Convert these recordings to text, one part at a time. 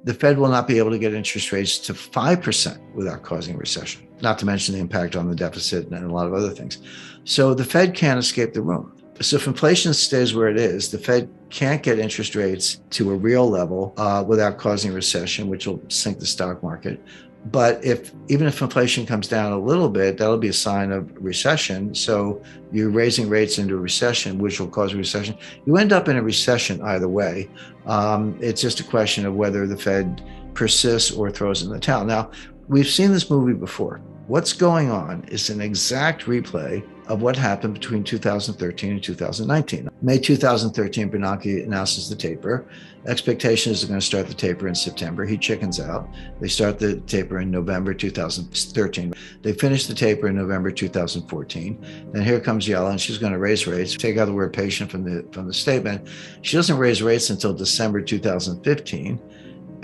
the Fed will not be able to get interest rates to 5% without causing a recession, not to mention the impact on the deficit and a lot of other things. So the Fed can't escape the room. So if inflation stays where it is, the Fed can't get interest rates to a real level without causing a recession, which will sink the stock market. But even if inflation comes down a little bit, that'll be a sign of recession. So you're raising rates into a recession, which will cause a recession. You end up in a recession either way. It's just a question of whether the Fed persists or throws in the towel. Now, we've seen this movie before. What's going on is an exact replay of what happened between 2013 and 2019. May 2013, Bernanke announces the taper. Expectation is they're going to start the taper in September. He chickens out. They start the taper in November 2013. They finish the taper in November 2014. Then here comes Yellen. She's going to raise rates. Take out the word patient from the statement. She doesn't raise rates until December 2015.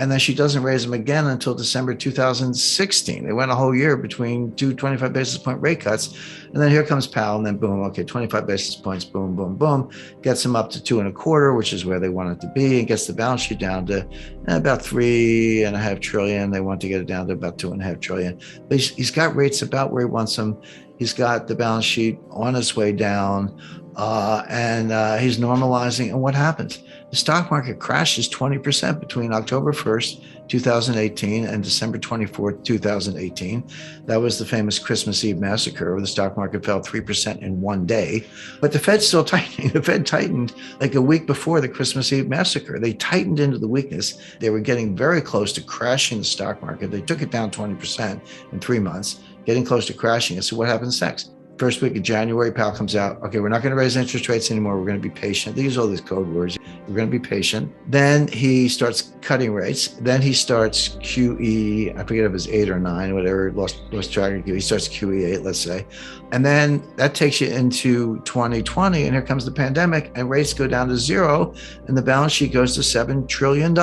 And then she doesn't raise them again until December 2016. They went a whole year between two 25 basis point rate cuts. And then here comes Powell, and then boom, okay, 25 basis points, boom, boom, boom, gets them up to 2.25, which is where they want it to be, and gets the balance sheet down to about $3.5 trillion. They want to get it down to about $2.5 trillion. But he's got rates about where he wants them. He's got the balance sheet on its way down, and he's normalizing. And what happens? The stock market crashes 20% between October 1st, 2018 and December 24th, 2018. That was the famous Christmas Eve massacre where the stock market fell 3% in one day. But the Fed's still tightening. The Fed tightened like a week before the Christmas Eve massacre. They tightened into the weakness. They were getting very close to crashing the stock market. They took it down 20% in 3 months, getting close to crashing it. So what happens next? First week of January, Powell comes out, okay, we're not going to raise interest rates anymore. We're going to be patient. They use all these code words. We're going to be patient. Then he starts cutting rates. Then he starts QE, I forget if it was 8 or 9, whatever, lost track of QE. He starts QE 8, let's say. And then that takes you into 2020, and here comes the pandemic, and rates go down to 0, and the balance sheet goes to $7 trillion.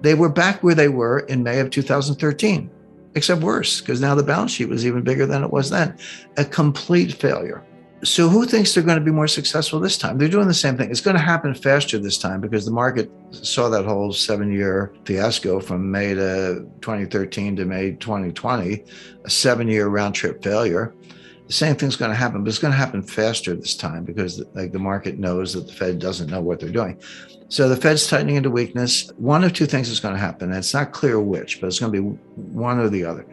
They were back where they were in May of 2013. Except worse, because now the balance sheet was even bigger than it was then. A complete failure. So who thinks they're going to be more successful this time? They're doing the same thing. It's going to happen faster this time because the market saw that whole 7-year fiasco from May to 2013 to May 2020, a 7-year round trip failure. The same thing's going to happen, but it's going to happen faster this time because the market knows that the Fed doesn't know what they're doing. So the Fed's tightening into weakness. One of two things is going to happen. And it's not clear which, but it's going to be one or the other.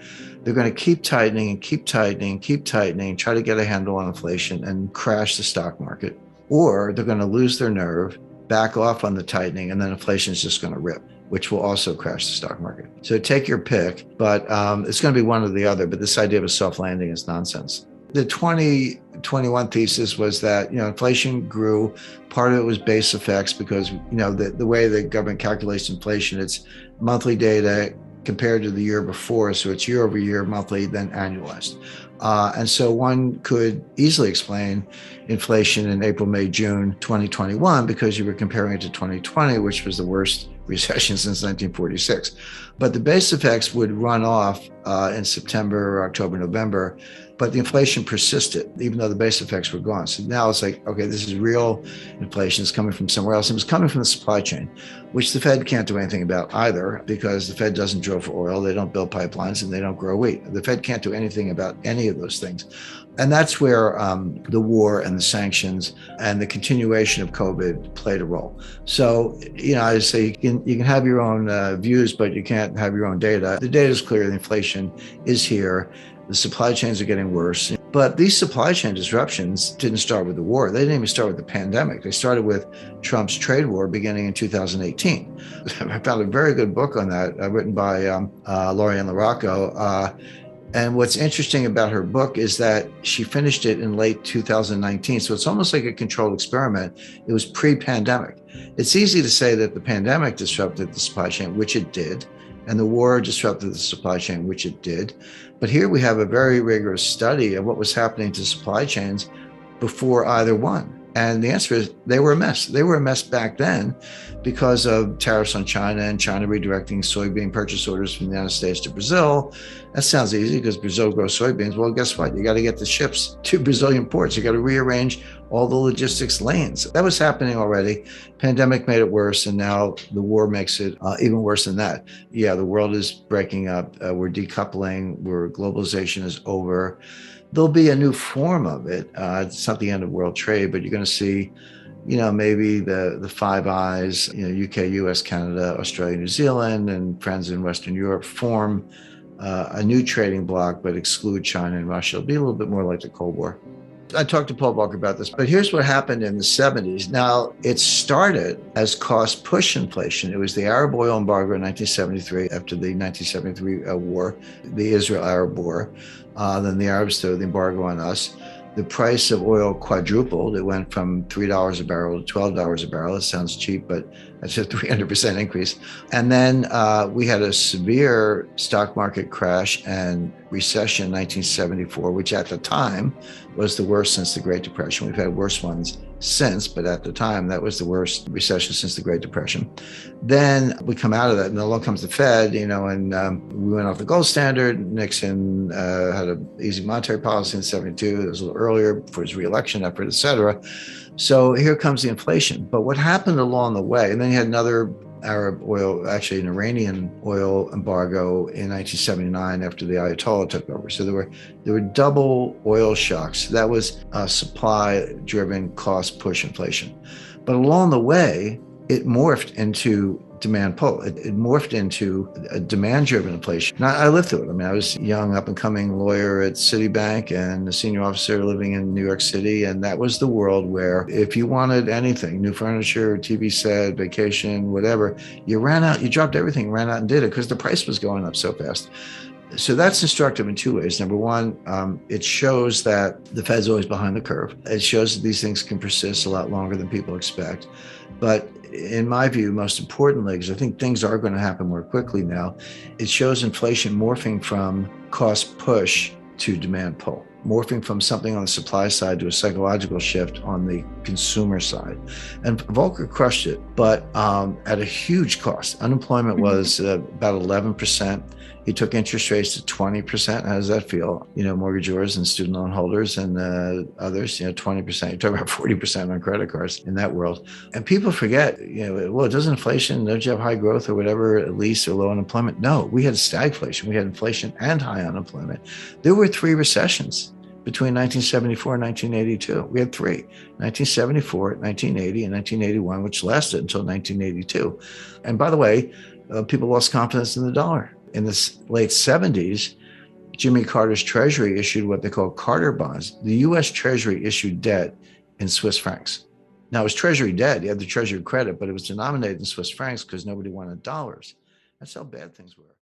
They're going to keep tightening and keep tightening and keep tightening, try to get a handle on inflation and crash the stock market. Or they're going to lose their nerve, back off on the tightening, and then inflation is just going to rip, which will also crash the stock market. So take your pick, but it's going to be one or the other. But this idea of a soft landing is nonsense. The 2021 thesis was that, inflation grew. Part of it was base effects because, the way the government calculates inflation, it's monthly data compared to the year before. So it's year over year, monthly, then annualized. And so one could easily explain inflation in April, May, June 2021 because you were comparing it to 2020, which was the worst recession since 1946. But the base effects would run off in September, October, November, but the inflation persisted, even though the base effects were gone. So now it's like, okay, this is real inflation. It's coming from somewhere else. It was coming from the supply chain, which the Fed can't do anything about either because the Fed doesn't drill for oil. They don't build pipelines and they don't grow wheat. The Fed can't do anything about any of those things. And that's where the war and the sanctions and the continuation of COVID played a role. So, I say you can have your own views, but you can't have your own data. The data is clear. The inflation is here. The supply chains are getting worse. But these supply chain disruptions didn't start with the war. They didn't even start with the pandemic. They started with Trump's trade war beginning in 2018. I found a very good book on that written by Lorianne LaRocco. And what's interesting about her book is that she finished it in late 2019. So it's almost like a controlled experiment. It was pre-pandemic. It's easy to say that the pandemic disrupted the supply chain, which it did, and the war disrupted the supply chain, which it did. But here we have a very rigorous study of what was happening to supply chains before either one. And the answer is they were a mess. They were a mess back then because of tariffs on China and China redirecting soybean purchase orders from the United States to Brazil. That sounds easy because Brazil grows soybeans. Well, guess what? You got to get the ships to Brazilian ports. You got to rearrange all the logistics lanes. That was happening already. Pandemic made it worse, and now the war makes it even worse than that. Yeah, the world is breaking up. We're decoupling. Globalization is over. There'll be a new form of it. It's not the end of world trade, but you're going to see, maybe the Five Eyes, UK, US, Canada, Australia, New Zealand, and friends in Western Europe form a new trading bloc, but exclude China and Russia. It'll be a little bit more like the Cold War. I talked to Paul Volcker about this, but here's what happened in the 70s. Now, it started as cost push inflation. It was the Arab oil embargo in 1973, after the 1973 war, the Israel-Arab war. Then the Arabs threw the embargo on us. The price of oil quadrupled. It went from $3 a barrel to $12 a barrel. It sounds cheap, but that's a 300% increase. And then we had a severe stock market crash and recession in 1974, which at the time was the worst since the Great Depression. We've had worse ones since, but at the time, that was the worst recession since the Great Depression. Then we come out of that, and along comes the Fed, and we went off the gold standard. Nixon had an easy monetary policy in 72. It was a little earlier for his reelection effort, et cetera. So here comes the inflation. But what happened along the way, and then you had another Arab oil, actually an Iranian oil embargo in 1979 after the Ayatollah took over. So there were double oil shocks. That was supply-driven cost push inflation. But along the way, it morphed into demand pull. It morphed into a demand-driven inflation. And I lived through it. I mean, I was a young, up-and-coming lawyer at Citibank and a senior officer living in New York City. And that was the world where if you wanted anything, new furniture, TV set, vacation, whatever, you dropped everything, ran out and did it because the price was going up so fast. So that's instructive in two ways. Number one, it shows that the Fed's always behind the curve. It shows that these things can persist a lot longer than people expect. But in my view, most importantly, because I think things are going to happen more quickly now, it shows inflation morphing from cost push to demand pull, morphing from something on the supply side to a psychological shift on the consumer side. And Volcker crushed it, but at a huge cost. Unemployment was about 11%. He took interest rates to 20%. How does that feel? Mortgagors and student loan holders and others, 20%. You're talking about 40% on credit cards in that world. And people forget, doesn't inflation, don't you have high growth or whatever, at least, or low unemployment? No, we had stagflation. We had inflation and high unemployment. There were 3 recessions between 1974 and 1982. We had 3, 1974, 1980, and 1981, which lasted until 1982. And by the way, people lost confidence in the dollar. In the late 70s, Jimmy Carter's Treasury issued what they call Carter bonds. The U.S. Treasury issued debt in Swiss francs. Now, it was Treasury debt. You had the Treasury credit, but it was denominated in Swiss francs because nobody wanted dollars. That's how bad things were.